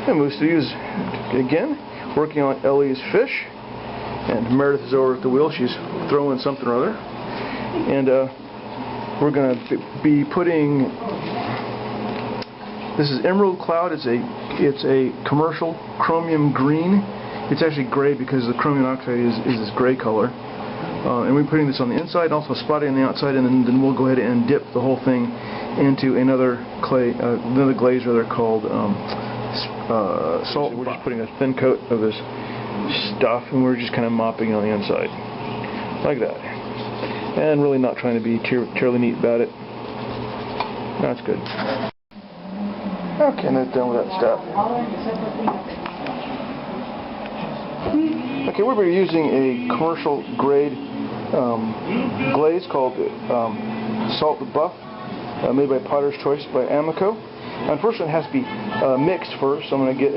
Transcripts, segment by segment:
And Mustu is again working on Ellie's fish, and Meredith is over at the wheel. She's throwing something or other, and we're going to be putting. This is Emerald Cloud. It's a commercial chromium green. It's actually gray because the chromium oxide is this gray color. And we're putting this on the inside, also spotting on the outside, and then we'll go ahead and dip the whole thing into another glaze called salt. We're just putting a thin coat of this stuff, and we're just kind of mopping on the inside, like that. And really not trying to be terribly neat about it. That's good. Okay, that's done with that stuff. Okay, we're using a commercial grade glaze called Salt the Buff, made by Potter's Choice by Amico. Unfortunately, it has to be mixed first, so I'm going to get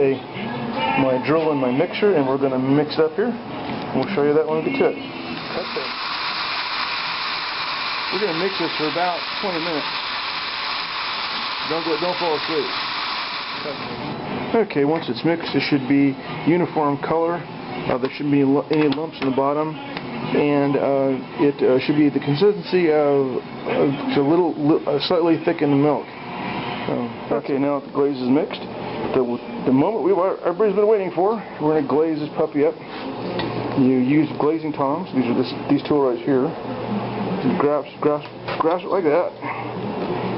my drill and my mixer, and we're going to mix it up here. And we'll show you that when we get to it. Okay. We're going to mix this for about 20 minutes. Don't fall asleep. Okay, once it's mixed, it should be uniform color. There shouldn't be any lumps in the bottom, and it should be the consistency of slightly thickened milk. Okay, now that the glaze is mixed, the moment everybody's been waiting for, we're going to glaze this puppy up. You use glazing tongs. These are these two right here. You grasp it like that.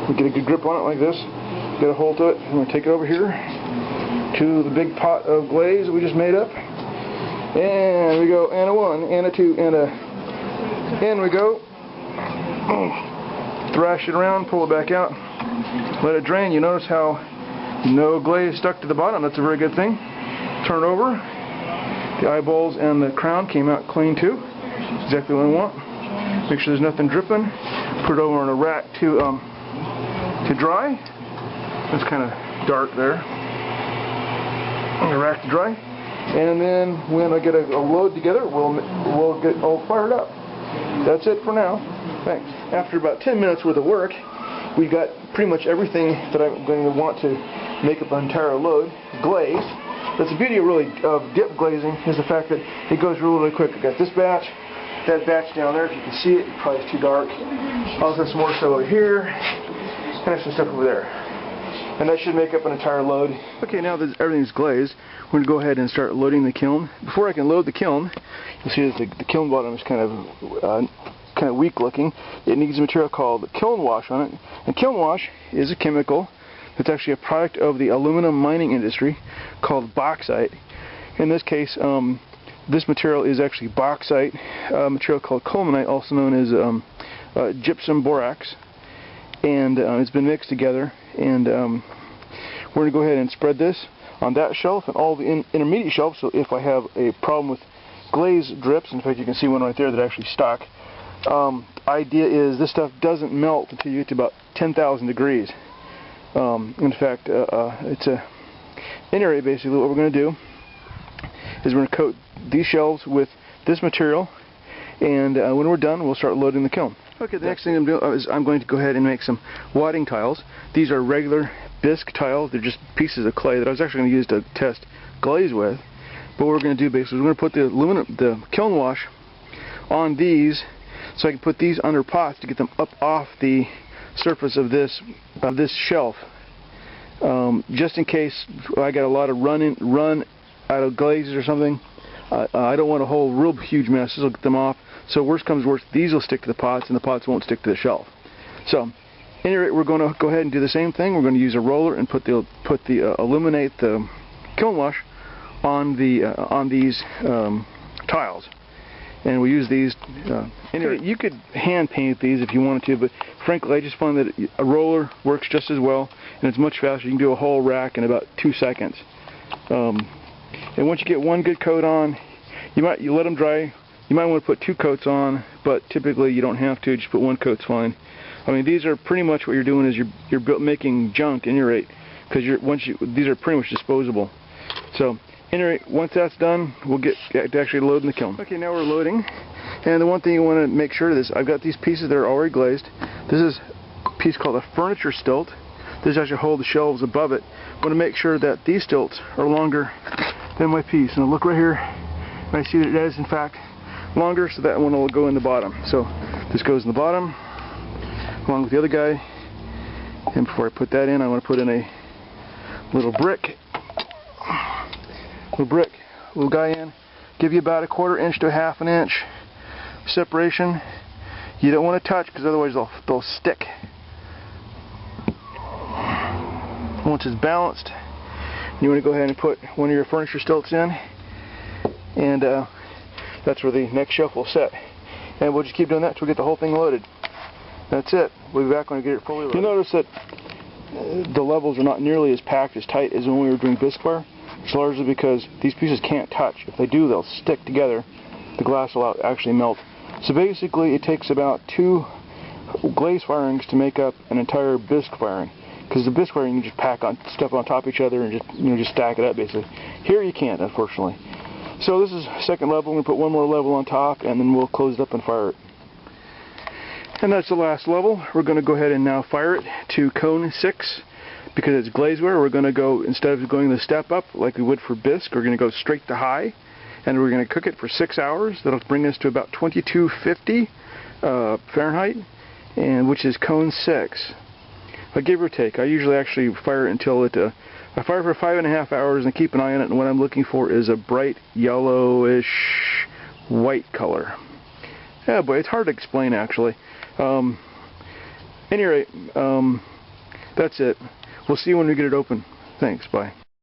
We get a good grip on it like this. Get a hold to it. I'm going to take it over here to the big pot of glaze that we just made up. And we go, and a 1, and a 2, and we go. Thrash it around, pull it back out, let it drain. You notice how no glaze stuck to the bottom. That's a very good thing. Turn it over. The eyeballs and the crown came out clean too. Exactly what I want. Make sure there's nothing dripping. Put it over on a rack to dry. It's kind of dark there. On a rack to dry. And then when I get a load together, we'll get all fired up. That's it for now. Thanks. After about 10 minutes worth of work, we got pretty much everything that I'm going to want to make up an entire load glazed. That's the beauty of dip glazing, is the fact that it goes really quick. I got this batch, that batch down there. If you can see it, probably it's too dark. Also some more stuff over here, and some stuff over there. And that should make up an entire load. Okay, now that everything's glazed, we're going to go ahead and start loading the kiln. Before I can load the kiln, you'll see that the kiln bottom is kind of weak looking. It needs a material called kiln wash on it. And kiln wash is a chemical that's actually a product of the aluminum mining industry called bauxite. In this case, this material is actually bauxite, a material called colmanite, also known as gypsum borax. And it's been mixed together, and we're going to go ahead and spread this on that shelf and all the intermediate shelves. So if I have a problem with glaze drips, in fact you can see one right there that actually stuck, idea is this stuff doesn't melt until you get to about 10,000 degrees. In fact, anyway, basically what we're going to do is we're going to coat these shelves with this material, and when we're done we'll start loading the kiln. Okay, the next thing I'm doing is I'm going to go ahead and make some wadding tiles. These are regular bisque tiles. They're just pieces of clay that I was actually going to use to test glaze with. But what we're going to do basically is we're going to put the kiln wash on these, so I can put these under pots to get them up off the surface of this shelf. Just in case I got a lot of run out of glazes or something. I don't want a whole real huge mess. This will get them off. So worst comes worst, these will stick to the pots, and the pots won't stick to the shelf. So, at any rate, we're going to go ahead and do the same thing. We're going to use a roller and illuminate the kiln wash on these tiles, and we use these. Anyway, you could hand paint these if you wanted to, but frankly, I just find that a roller works just as well, and it's much faster. You can do a whole rack in about 2 seconds. And once you get one good coat on, you let them dry. You might want to put 2 coats on, but typically you don't have to. Just put 1 coat's fine. I mean, these are pretty much what you're doing is you're making junk, at any rate, because these are pretty much disposable. So, at any rate, once that's done, we'll get to actually loading the kiln. Okay, now we're loading, and the one thing you want to make sure is I've got these pieces that are already glazed. This is a piece called a furniture stilt. This actually hold the shelves above it. I want to make sure that these stilts are longer than my piece. And I'll look right here, and I see that it is in fact longer, so that one will go in the bottom. So this goes in the bottom, along with the other guy. And before I put that in, I want to put in a little brick. Little guy in. Give you about 1/4 inch to 1/2 inch separation. You don't want to touch because otherwise they'll stick. Once it's balanced, you want to go ahead and put one of your furniture stilts in, and that's where the next shelf will set. And we'll just keep doing that until we get the whole thing loaded. That's it. We'll be back when we get it fully loaded. You'll notice that the levels are not nearly as packed, as tight as when we were doing bisque wire. It's largely because these pieces can't touch. If they do, they'll stick together. The glass will actually melt. So basically, it takes about 2 glaze firings to make up an entire bisque firing. Because the bisque firing, you just pack on stuff on top of each other and just stack it up basically. Here you can't, unfortunately. So this is second level. We're going to put one more level on top, and then we'll close it up and fire it. And that's the last level. We're going to go ahead and now fire it to cone 6. Because it's glazeware, we're going to go, instead of going the step up like we would for bisque, we're going to go straight to high. And we're going to cook it for 6 hours. That'll bring us to about 2250 Fahrenheit, and which is cone 6. Give or take. I usually actually fire it until it, I fire for 5.5 hours and keep an eye on it, and what I'm looking for is a bright yellowish white color. Yeah, boy, it's hard to explain actually. Any rate, that's it. We'll see you when we get it open. Thanks, bye.